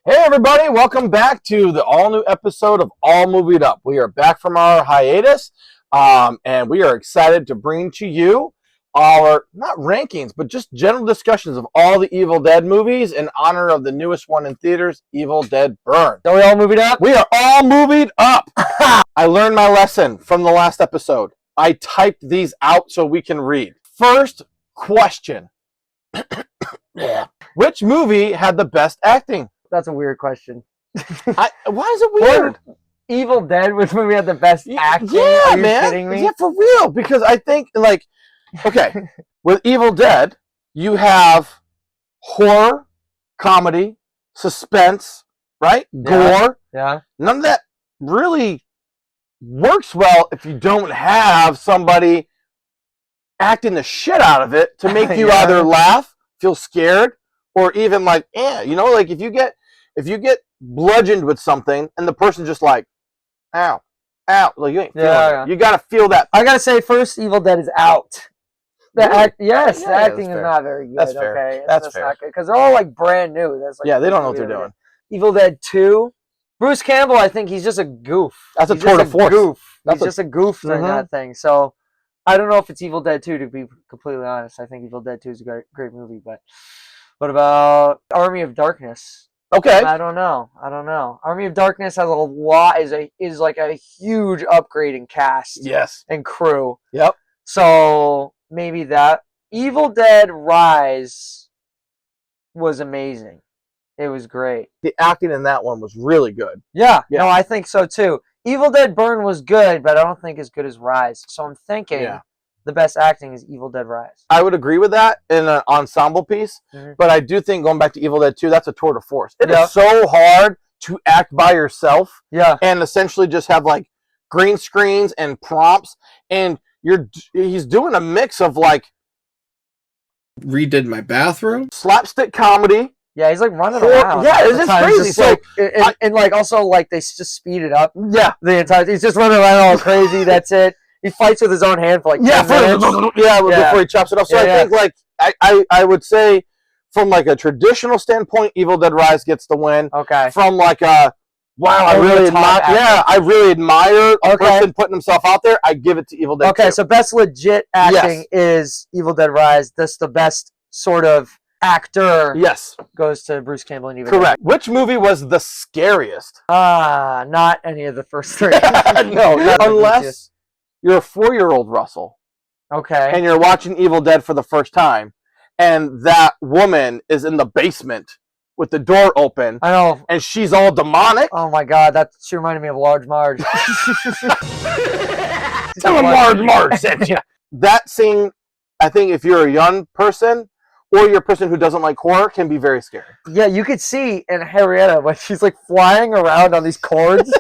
Hey everybody, welcome back to the all-new episode of All Movied Up. We are back from our hiatus, and we are excited to bring to you our, not rankings, but just general discussions of all the Evil Dead movies in honor of the newest one in theaters, Evil Dead Burn. Are we all movied up? We are all movied up! I learned my lesson from the last episode. I typed these out so we can read. First question. Which movie had the best acting? That's a weird question. Why is it weird? Evil Dead, which movie had the best acting? Yeah, Are you man. kidding me? Yeah, for real. Because I think, like, okay, with Evil Dead, you have horror, comedy, suspense, right? Gore. Yeah. None of that really works well if you don't have somebody acting the shit out of it to make you either laugh, feel scared, or even like, like if you get bludgeoned with something and the person's just like, ow, like you ain't feeling it. You gotta feel that. I gotta say, first Evil Dead is out. The acting is fair. not very good. That's fair. Okay, That's fair. Because they're all like brand new. That's like, they don't know what they're doing. Evil Dead 2. Bruce Campbell, I think he's just a goof. That's a tour de force. He's just a goof during that thing. So I don't know if it's Evil Dead 2, to be completely honest. I think Evil Dead 2 is a great movie, but what about Army of Darkness? Okay. I don't know. Army of Darkness has a lot, is like a huge upgrade in cast. Yes. And crew. Yep. So maybe that. Evil Dead Rise was amazing. It was great. The acting in that one was really good. Yeah. No, I think so too. Evil Dead Burn was good, but I don't think as good as Rise. So I'm thinking the best acting is Evil Dead Rise. I would agree with that in an ensemble piece, but I do think going back to Evil Dead 2, that's a tour de force. It is so hard to act by yourself and essentially just have like green screens and prompts, and he's doing a mix of like redid my bathroom, slapstick comedy. Yeah, he's like running around. Yeah, it's crazy. So and like also like they just speed it up. Yeah, the entire he's just running around all crazy. That's it. He fights with his own hand for like 10 minutes. Before he chops it off. So I think like I would say from like a traditional standpoint, Evil Dead Rise gets the win. Okay. From like a I really admire a person putting himself out there. I give it to Evil Dead. Okay, so best legit acting is Evil Dead Rise. That's the best sort of actor. Yes. Goes to Bruce Campbell and Evil Dead. Which movie was the scariest? Not any of the first three. No, unless you're a 4-year-old Russell. Okay. And you're watching Evil Dead for the first time, and that woman is in the basement with the door open. I know. And she's all demonic. Oh my God, she reminded me of Large Marge. Tell him Large Marge sent you. That scene, I think if you're a young person or you're a person who doesn't like horror, can be very scary. Yeah, you could see in Henrietta when she's like flying around on these cords.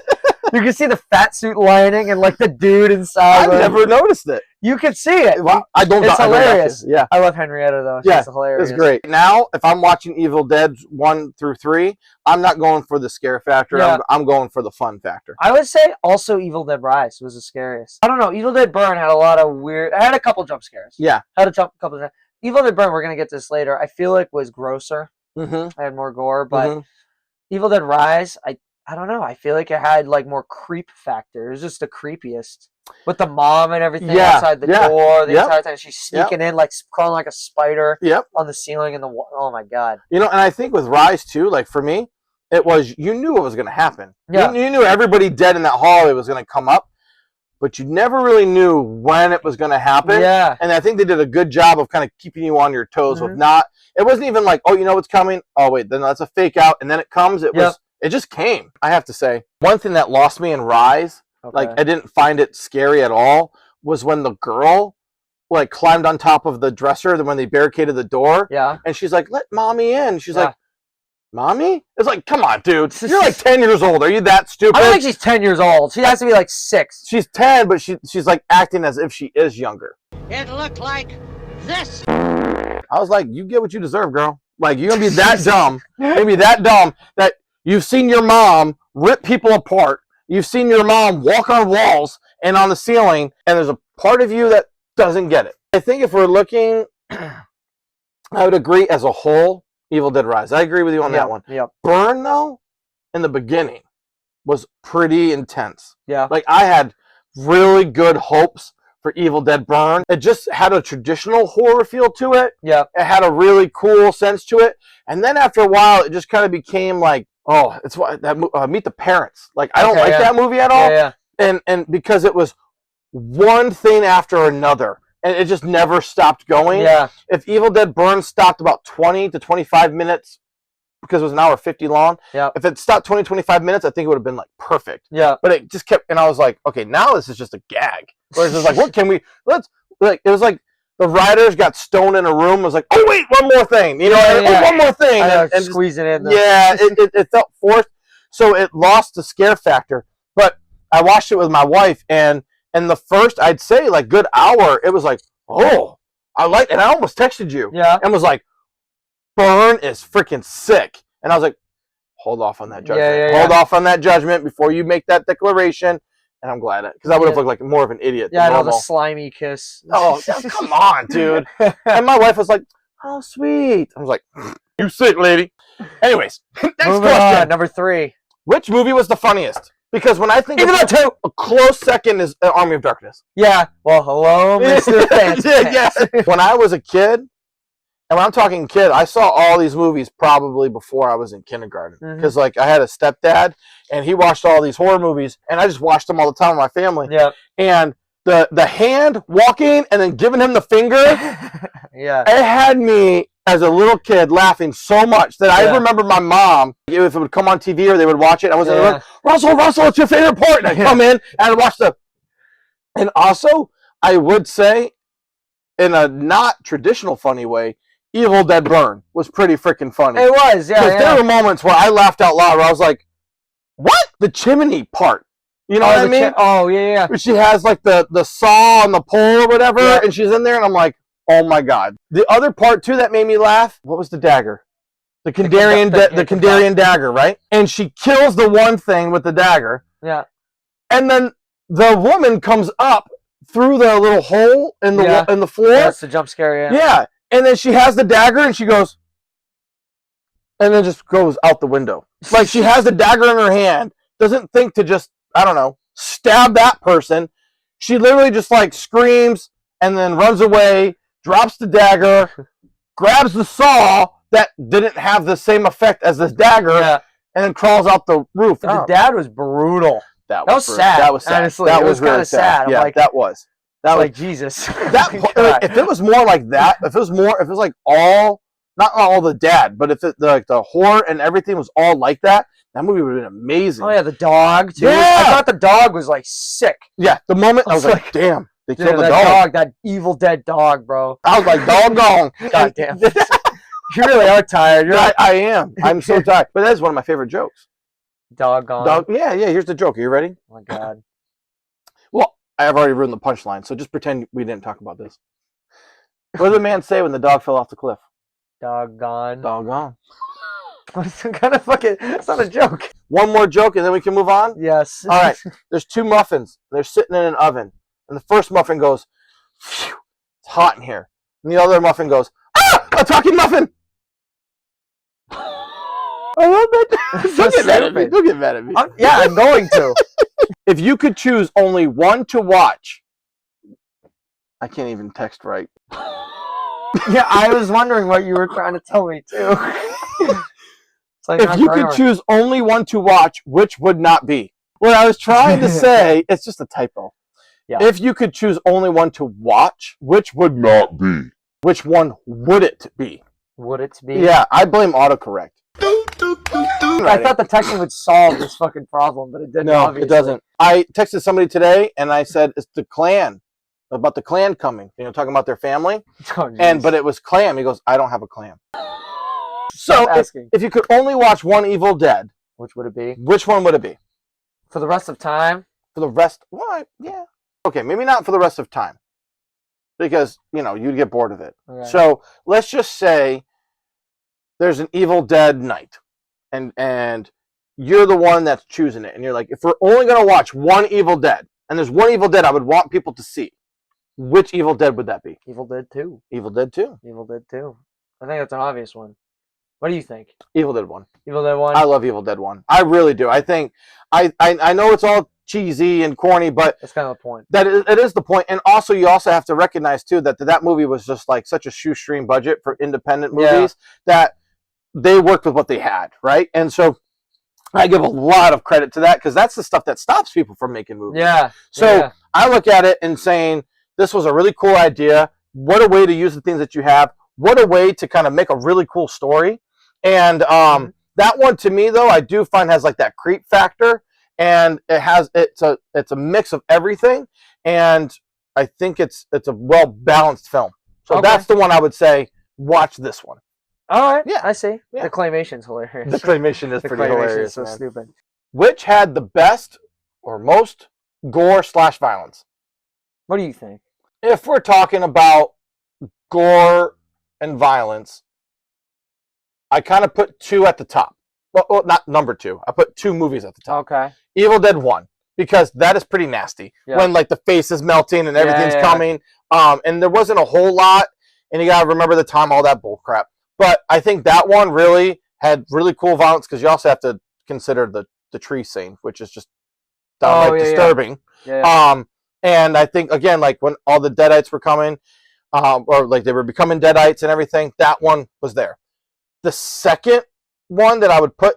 You can see the fat suit lining and like the dude inside. I've never noticed it. You could see it. Well, It's hilarious. Yeah, I love Henrietta though. She's hilarious. It's great. Now, if I'm watching Evil Dead 1 through 3, I'm not going for the scare factor. Yeah. I'm going for the fun factor. I would say also Evil Dead Rise was the scariest. I don't know. Evil Dead Burn had a lot of weird. I had a couple jump scares. Yeah, couple. Evil Dead Burn, we're gonna get to this later. I feel like was grosser. I had more gore, but Evil Dead Rise, I don't know. I feel like it had like more creep factor. It was just the creepiest with the mom and everything outside the door the entire time. She's sneaking in, like crawling like a spider on the ceiling and the wall. Oh my God! And I think with Rise too, like for me, it was you knew what was going to happen. Yeah. You knew everybody dead in that hallway was going to come up, but you never really knew when it was going to happen. Yeah. And I think they did a good job of kind of keeping you on your toes with not. It wasn't even like, oh, you know what's coming. Oh wait, then that's a fake out, and then it comes. It was. It just came. I have to say, one thing that lost me in Rise, like I didn't find it scary at all, was when the girl like climbed on top of the dresser, then when they barricaded the door. Yeah. And she's like, let mommy in. She's like, mommy? It's like, come on, dude. You're like 10 years old. Are you that stupid? I don't think she's 10 years old. She has to be like 6. She's 10, but she's like acting as if she is younger. It looked like this. I was like, you get what you deserve, girl. Like, you're going to be that dumb. Maybe that dumb that you've seen your mom rip people apart. You've seen your mom walk on walls and on the ceiling, and there's a part of you that doesn't get it. I think if we're looking, I would agree as a whole, Evil Dead Rise. I agree with you on that one. Yep. Burn, though, in the beginning, was pretty intense. Yeah. Like, I had really good hopes for Evil Dead Burn. It just had a traditional horror feel to it. Yeah. It had a really cool sense to it. And then after a while, it just kind of became like, oh, it's what that Meet the Parents. Like, I don't like that movie at all. Yeah. And because it was one thing after another, and it just never stopped going. Yeah. If Evil Dead Burn stopped about 20 to 25 minutes, because it was an hour 50 long. Yeah. If it stopped 20, 25 minutes, I think it would have been like perfect. Yeah. But it just kept, and I was like, okay, now this is just a gag. Whereas it's like, what can we, let's, like, it was like the writers got stoned in a room, was like, oh, wait, one more thing. You know, oh, one more thing. And squeeze it in. Yeah, it felt forced. So it lost the scare factor. But I watched it with my wife, and the first, I'd say, like, good hour, it was like, oh, I like, and I almost texted you. Yeah. And was like, Burn is freaking sick. And I was like, hold off on that judgment. Hold off on that judgment before you make that declaration. And I'm glad because I would have looked like more of an idiot. Yeah, I know, the slimy kiss. Oh, come on, dude. And my wife was like, oh, sweet. I was like, you sick, lady. Anyways, next question. On, number 3. Which movie was the funniest? Because when I think of a close second is Army of Darkness. Yeah. Well, hello, Mr. Fancy. Yeah. When I was a kid, and when I'm talking kid, I saw all these movies probably before I was in kindergarten. Because, like, I had a stepdad, and he watched all these horror movies, and I just watched them all the time with my family. Yeah. And the hand walking and then giving him the finger, yeah, it had me as a little kid laughing so much that I remember my mom, if it would come on TV or they would watch it, I was like, Russell, what's your favorite part? And I'd come in and I'd watch and also, I would say, in a not traditional funny way, Evil Dead Burn was pretty freaking funny. It was, yeah. Because there were moments where I laughed out loud where I was like, what? The chimney part. You know what I mean? Yeah. Where she has like the saw on the pole or whatever, and she's in there, and I'm like, oh my God. The other part too that made me laugh, what was the dagger? The Kandarian dagger, right? And she kills the one thing with the dagger. Yeah. And then the woman comes up through the little hole in the floor. Yeah, it's a jump scare, Yeah. And then she has the dagger and she goes, and then just goes out the window. Like she has the dagger in her hand, doesn't think to just, I don't know, stab that person. She literally just like screams and then runs away, drops the dagger, grabs the saw that didn't have the same effect as this dagger, and then crawls out the roof. The dad was brutal. That was sad. That was sad. Honestly, that it was really kind of sad. Yeah, like, that was. That was like Jesus. If it was more like that, if it was like not all the dad, but if like the horror and everything was all like that, that movie would have been amazing. Oh yeah, the dog too. Yeah. I thought the dog was like sick. Yeah, the moment I was like, damn, they killed the dog. That Evil Dead dog, bro. I was like, doggone. God damn. You really are tired. I am. I'm so tired. But that's one of my favorite jokes. Doggone. Yeah. Here's the joke. Are you ready? Oh my God. Well, I've already ruined the punchline, so just pretend we didn't talk about this. What did the man say when the dog fell off the cliff? Doggone. Doggone. What's kind of fucking? It's not a joke. One more joke, and then we can move on. Yes. All right. There's 2 muffins. They're sitting in an oven, and the first muffin goes, "Phew, it's hot in here," and the other muffin goes, "Ah, a talking muffin." I love that. Don't get mad at me. Don't get mad at me. I'm going to. If you could choose only one to watch, I can't even text right. Yeah, I was wondering what you were trying to tell me too. Like, if you could choose only one to watch, which would not be? What I was trying to say, it's just a typo. Yeah. If you could choose only one to watch, which would not be? Which one would it be? Would it be? Yeah, I blame autocorrect. I thought the texting would solve this fucking problem, but it didn't. No, obviously. it doesn't. I texted somebody today, and I said it's the clan, about the clan coming. You know, talking about their family. Oh, but it was clam. He goes, I don't have a clam. So if you could only watch one Evil Dead, which would it be? Which one would it be? For the rest of time? For the rest? What? Yeah. Okay, maybe not for the rest of time, because you'd get bored of it. Okay. So let's just say there's an Evil Dead night, and you're the one that's choosing it, and you're like, if we're only gonna watch one Evil Dead, and there's one Evil Dead I would want people to see, which Evil Dead would that be? Evil Dead 2. Evil Dead 2. Evil Dead 2. I think that's an obvious one. What do you think? Evil Dead 1. Evil Dead 1? I love Evil Dead 1. I really do. I think I know it's all cheesy and corny, but that's kind of the point. It is the point. And also, you also have to recognize too that movie was just like such a shoestring budget for independent movies that they worked with what they had, right? And so I give a lot of credit to that because that's the stuff that stops people from making movies. Yeah. So I look at it and saying, this was a really cool idea. What a way to use the things that you have. What a way to kind of make a really cool story. And that one, to me, though, I do find has like that creep factor. And it's a mix of everything. And I think it's a well-balanced film. So that's the one I would say, watch this one. All right. Yeah. I see. Yeah. The claymation's hilarious. The claymation is pretty hilarious. So man. stupid. Which had the best or most gore/violence? What do you think? If we're talking about gore and violence, I kind of put two at the top. Well, not number two. I put two movies at the top. Okay. Evil Dead 1, because that is pretty nasty. Yeah. When like the face is melting and everything's coming. And there wasn't a whole lot, and you gotta remember the time, all that bull crap. But I think that one really had really cool violence because you also have to consider the tree scene, which is just downright disturbing. Yeah. And I think again, like when all the Deadites were coming, or like they were becoming Deadites and everything, that one was there. The second one that I would put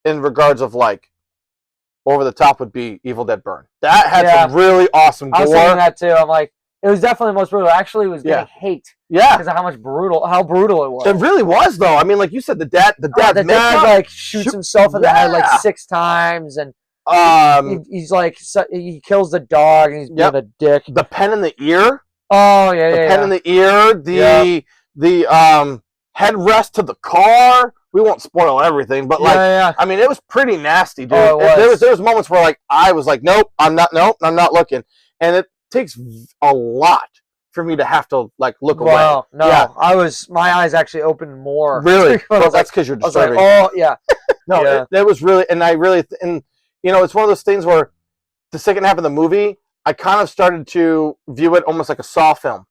in regards of like over the top would be Evil Dead Burn. That had some really awesome gore. I was thinking that too. I'm like, it was definitely the most brutal. Actually, it was getting hate. Yeah, because of how brutal it was. It really was, though. I mean, like you said, the dad like shoots himself in the head like 6 times, and he's like he kills the dog, and he's being a dick. The pen in the ear. Oh yeah, the pen in the ear. The headrest to the car. We won't spoil everything, but I mean, it was pretty nasty, dude. Oh, there was moments where like I was like, nope, I'm not looking, and it takes a lot for me to have to like look away. No, my eyes actually opened more. Really? Well, that's because you're disturbing. I was like, no, it was really, and I really, and you know, it's one of those things where the second half of the movie, I kind of started to view it almost like a Saw film.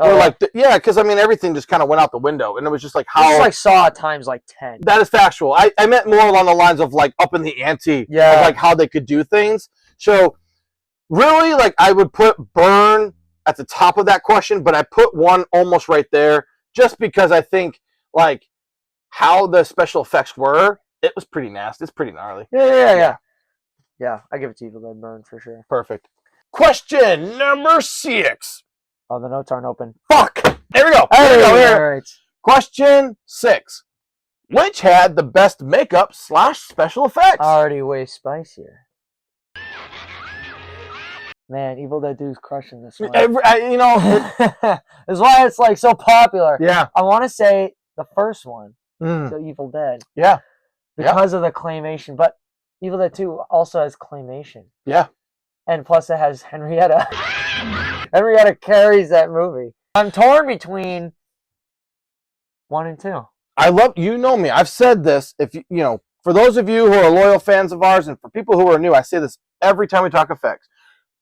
Or like, because I mean, everything just kind of went out the window, and it was just like how. It's like Saw times like 10. That is factual. I meant more along the lines of like up in the ante, of like how they could do things. So, really, like I would put Burn at the top of that question, but I put one almost right there, just because I think like how the special effects were. It was pretty nasty. It's pretty gnarly. Yeah. I give it to Evil Dead Burn for sure. Perfect. Question number 6. Oh, the notes aren't open. Fuck! There we go. Here we go. All right. Question 6. Which had the best makeup / special effects? Already way spicier. Man, Evil Dead 2's crushing this one. That's why it's like so popular. Yeah. I want to say the first one, so Evil Dead. Yeah. Because of the claymation, but Evil Dead 2 also has claymation. Yeah. And plus it has Henrietta. Henrietta carries that movie. I'm torn between 1 and 2. I love, you know me, I've said this, if you know, for those of you who are loyal fans of ours and for people who are new, I say this every time we talk effects.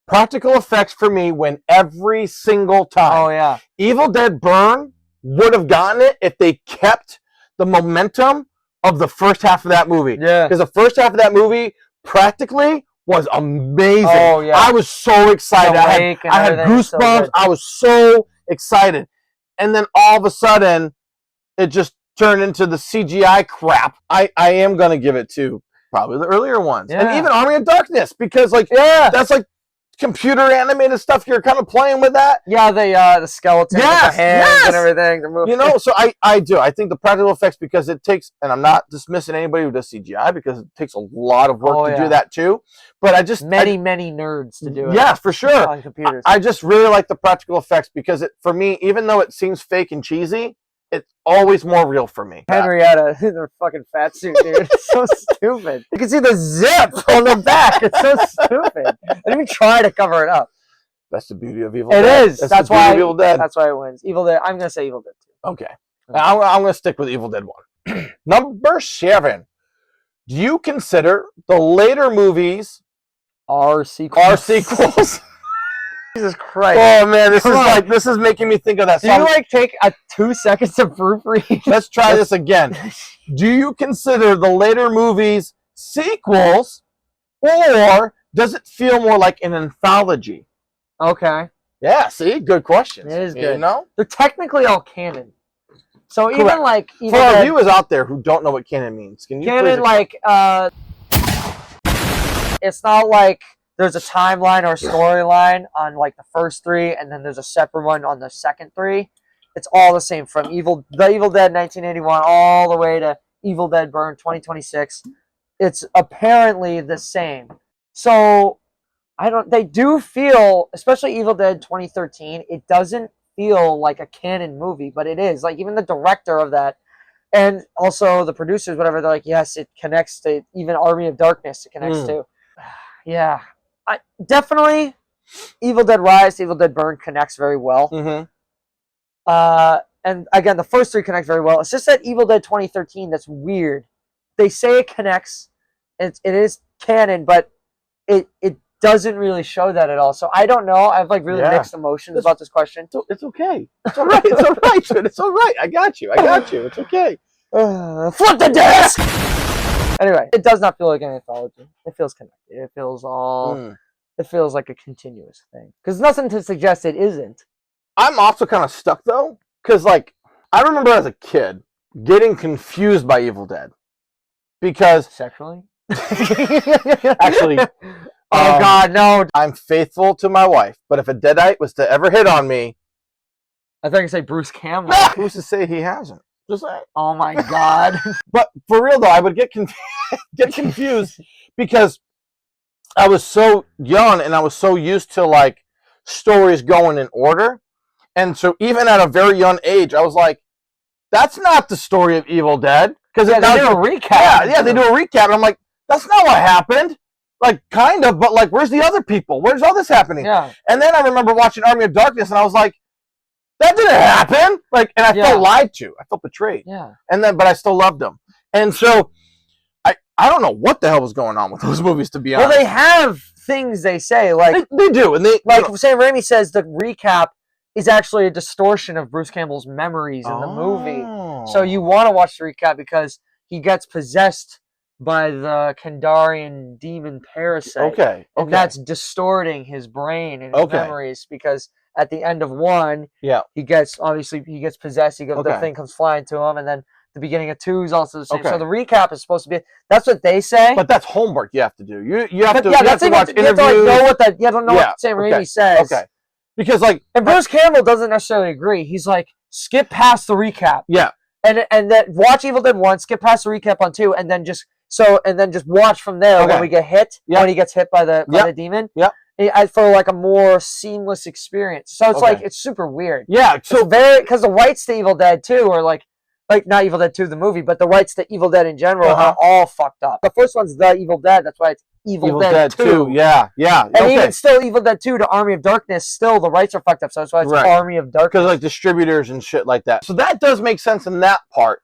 Practical effects for me win every single time. Oh yeah. Evil Dead Burn would have gotten it if they kept the momentum of the first half of that movie. Yeah. Because the first half of that movie practically was amazing. Oh yeah. I was so excited. I had goosebumps. So I was so excited. And then all of a sudden, it just turned into the CGI crap. I am going to give it to probably the earlier ones. Yeah. And even Army of Darkness, because like that's like computer animated stuff. You're kind of playing with that. Yeah, the skeleton with the hands and everything. You know, so I do. I think the practical effects, because it takes, and I'm not dismissing anybody who does CGI, because it takes a lot of work to do that too. But I just many nerds to do it. Yeah, for sure. On computers. I just really like the practical effects because for me, even though it seems fake and cheesy, it's always more real for me. Henrietta in her fucking fat suit, dude. It's so stupid. You can see the zip on the back. It's so stupid. I didn't even try to cover it up. That's the beauty of Evil Dead. It is. That's why Evil Dead. That's why it wins. Evil Dead. I'm gonna say Evil Dead 2. Okay. I'm gonna stick with Evil Dead 1. Number 7. Do you consider the later movies are sequels? Jesus Christ. Oh man, this is making me think of that Do you song. like take 2 seconds to proofread? Let's try this again. Do you consider the later movies sequels, or does it feel more like an anthology? Okay. Yeah, see? Good questions. It is You good. know? They're technically all canon. So Correct. even like For our viewers out there who don't know what canon means, can you canon, please like it's not like there's a timeline or a storyline on like the first 3, and then there's a separate one on the second 3. It's all the same from the Evil Dead 1981 all the way to Evil Dead Burn 2026. It's apparently the same. So they do feel, especially Evil Dead 2013, it doesn't feel like a canon movie, but it is. Like even the director of that and also the producers, whatever, they're like, yes, it connects to even Army of Darkness. It connects to. Yeah. Definitely Evil Dead Rise, Evil Dead Burn connects very well. And again, the first 3 connect very well. It's just that Evil Dead 2013 that's weird. They say it connects. It is canon, but it doesn't really show that at all. So I don't know. I have like really mixed emotions about this question. It's okay. It's all right. It's all right, dude. It's all right. I got you. It's okay. Flip the desk! Anyway, it does not feel like an anthology. It feels connected. It feels it feels like a continuous thing. Because nothing to suggest it isn't. I'm also kind of stuck though, because like I remember as a kid getting confused by Evil Dead because sexually. Actually, oh God, no! I'm faithful to my wife, but if a deadite was to ever hit on me, I thought you say Bruce Campbell. Who's to say he hasn't? Just saying. Oh my God! But for real though, I would get confused because I was so young and I was so used to like stories going in order. And so even at a very young age, I was like, that's not the story of Evil Dead. Because they do a recap. Yeah, they do a recap. And I'm like, that's not what happened. Like, kind of, but like, where's the other people? Where's all this happening? Yeah. And then I remember watching Army of Darkness, and I was like, that didn't happen. Like, and I felt lied to. I felt betrayed. Yeah. And then, but I still loved them. And so, I don't know what the hell was going on with those movies, to be honest. Well, they have things they say. Like they do. And they, like Sam Raimi says, the recap is actually a distortion of Bruce Campbell's memories in the movie. So you want to watch the recap because he gets possessed by the Kandarian demon parasite. Okay. And that's distorting his brain and his memories because at the end of 1, he gets possessed, the thing comes flying to him, and then the beginning of 2 is also the same. So the recap is supposed to be, that's what they say. But that's homework you have to do. You have to watch interviews. You have to know what Sam Raimi says. Okay. Because like, and Bruce Campbell doesn't necessarily agree. He's like, skip past the recap. Yeah. And then watch Evil Dead 1, skip past the recap on 2, and then just watch from there when we get hit, when he gets hit by the demon. Yeah. For like a more seamless experience. So it's like, it's super weird. Yeah. So it's very, because the rights to Evil Dead 2 are like not Evil Dead 2 the movie, but the rights to Evil Dead in general are all fucked up. The first one's The Evil Dead, that's why it's Evil Dead 2. Yeah. And even still, Evil Dead 2 to Army of Darkness, still the rights are fucked up, so that's why it's Army of Darkness. Because like distributors and shit like that. So that does make sense in that part.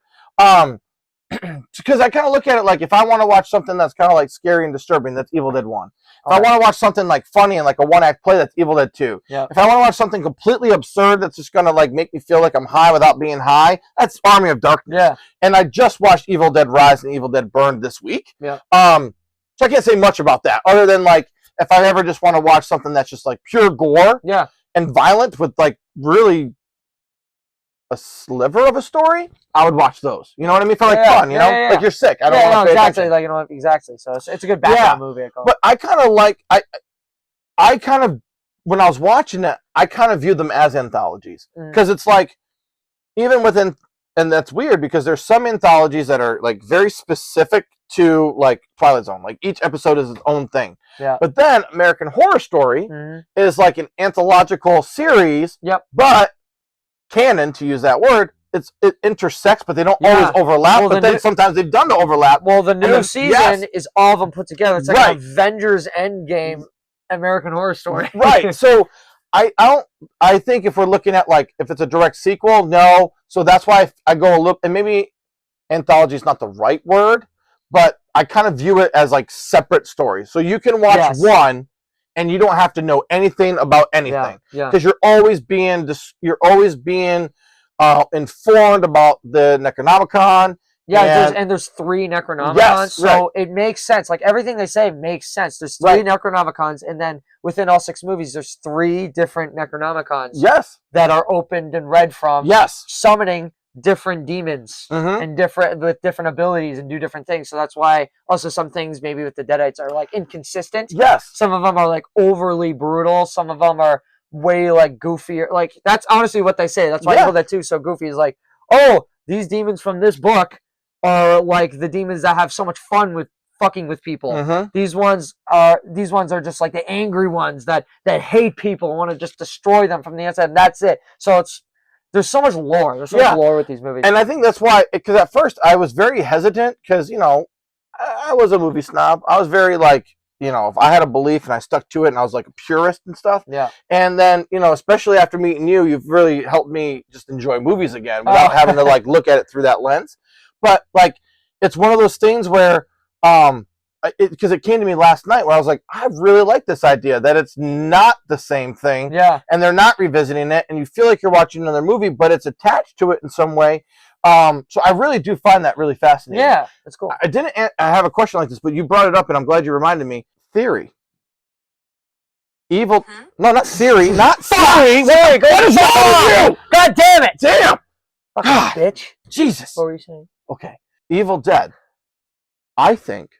Because I kind of look at it like, if I want to watch something that's kind of like scary and disturbing, that's Evil Dead 1. If I want to watch something like funny and like a one-act play, that's Evil Dead 2. Yeah. If I want to watch something completely absurd that's just going to like make me feel like I'm high without being high, that's Army of Darkness. Yeah. And I just watched Evil Dead Rise and Evil Dead Burn this week. Yeah. So I can't say much about that other than like, if I ever just want to watch something that's just like pure gore and violent with like really a sliver of a story, I would watch those. You know what I mean? For like fun, you know? Like you're sick. I don't want to pay exactly. attention. Like, you know, exactly. So it's a good background movie. But I kind of like, I kind of, when I was watching it, I kind of view them as anthologies. Because it's like, even within, and that's weird because there's some anthologies that are like very specific to like Twilight Zone. Like each episode is its own thing. Yeah. But then American Horror Story is like an anthological series. Yep. But canon, to use that word, it intersects, but they don't always overlap. Well, but then sometimes they've done the overlap. Well, the new season is all of them put together. It's like Right. Avengers Endgame, American Horror Story. Right. So I think if we're looking at like if it's a direct sequel, no. So that's why I go a look, and maybe anthology is not the right word, but I kind of view it as like separate stories. So you can watch one and you don't have to know anything about anything Yeah. because you're always being informed about the Necronomicon. Yeah, there's 3 Necronomicons, Yes, so it makes sense. Like everything they say makes sense. There's 3 Necronomicons, and then within all 6 movies, there's 3 different Necronomicons. Yes, that are opened and read from. Yes, summoning different demons Mhm. and different abilities and do different things. So that's why also some things maybe with the Deadites are like inconsistent. yes, Some of them are like overly brutal. Some of them are way like goofier. Like that's honestly what they say. That's why Evil Dead 2 is so goofy. Is like, oh, these demons from this book are like the demons that have so much fun with fucking with people. Mhm. These ones are just like the angry ones that hate people and want to just destroy them from the inside. And that's it. So there's so much lore. There's so much lore with these movies. And I think that's why, because at first I was very hesitant because, I was a movie snob. I was very like, if I had a belief and I stuck to it and I was like a purist and stuff. Yeah. And then, especially after meeting you, you've really helped me just enjoy movies again without having to like look at it through that lens. But like, it's one of those things where, because it came to me last night where I was like, I really like this idea that it's not the same thing. Yeah. And they're not revisiting it, and you feel like you're watching another movie, but it's attached to it in some way. So I really do find that really fascinating. Yeah, that's cool. I have a question like this, but you brought it up, and I'm glad you reminded me. Theory. Evil. No, not Siri. Not Siri. Wait, what is wrong with you? God damn it! Damn. Fucking bitch. Jesus. What were you saying? Okay. Evil Dead, I think,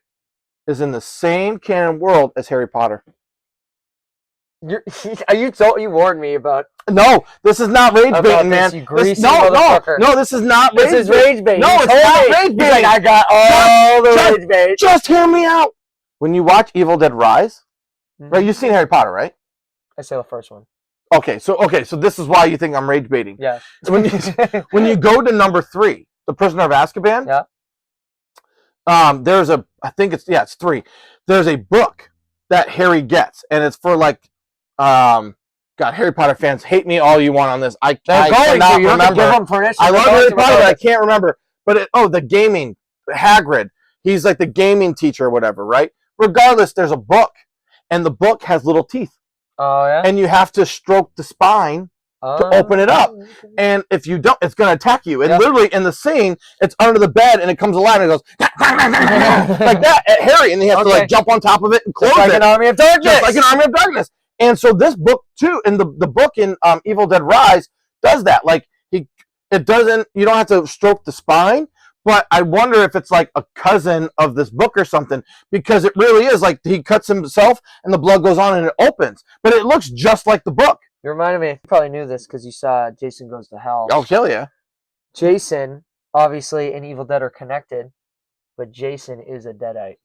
is in the same canon world as Harry Potter. You warned me about. No, this is not rage baiting, man. You greasy no, motherfucker. this is not rage. This is rage baiting. No, it's not rage baiting. Like, I got all the rage bait. Just hear me out. When you watch Evil Dead Rise, right? You've seen Harry Potter, right? I say the first one. Okay, so this is why you think I'm rage baiting. Yeah. So when you go to number 3, The Prisoner of Azkaban. Yeah. There's it's 3. There's a book that Harry gets, and it's for like, God, Harry Potter fans hate me all you want on this. I cannot remember. I love Harry Potter, but I can't remember. But the gaming Hagrid, he's like the gaming teacher or whatever, right? Regardless, there's a book, and the book has little teeth. Oh yeah. And you have to stroke the spine to open it up. And if you don't, it's going to attack you. And literally in the scene, it's under the bed and it comes alive and it goes like that at Harry. And he has to like jump on top of it and close it. Like an Army of Darkness. Just like an Army of Darkness. And so this book too, and the book in Evil Dead Rise does that. Like you don't have to stroke the spine, but I wonder if it's like a cousin of this book or something, because it really is like he cuts himself and the blood goes on and it opens. But it looks just like the book. You reminded me. You probably knew this because you saw Jason Goes to Hell. I'll kill you. Jason, obviously, and Evil Dead are connected, but Jason is a Deadite.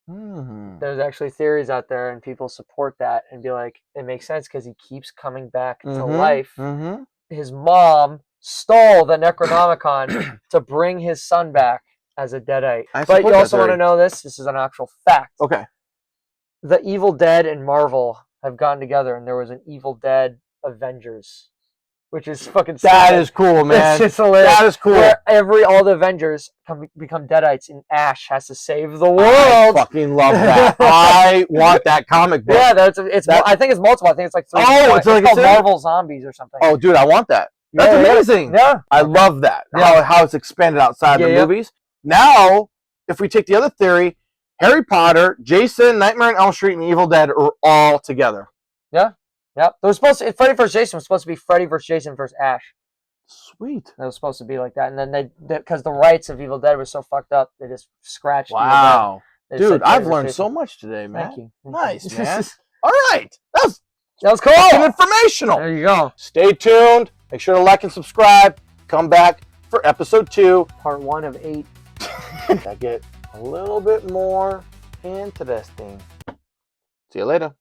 There's actually theories out there, and people support that and be like, it makes sense because he keeps coming back to life. His mom stole the Necronomicon to bring his son back as a Deadite. But you also want to know this? This is an actual fact. Okay. The Evil Dead and Marvel have gotten together, and there was an Evil Dead Avengers, which is fucking sick. That is cool, man. It's just hilarious. That is cool. Where all the Avengers become Deadites, and Ash has to save the world. I fucking love that. I want that comic book. Yeah, I think it's multiple. I think it's like 3. Oh, it's like called Marvel Zombies or something. Oh, dude, I want that. That's amazing. Yeah. I love that. How it's expanded outside the movies. Now, if we take the other theory, Harry Potter, Jason, Nightmare on Elm Street, and Evil Dead are all together. Yeah. Yep. Freddy vs. Jason was supposed to be Freddy vs. Jason vs. Ash. Sweet. It was supposed to be like that. And then because the rights of Evil Dead were so fucked up, they just scratched Wow. Dude, I've learned Jason. so much today, man. Thank you. Nice, man. All right. That was cool. Informational. There you go. Stay tuned. Make sure to like and subscribe. Come back for episode 2. Part 1 of 8. I get a little bit more interesting. See you later.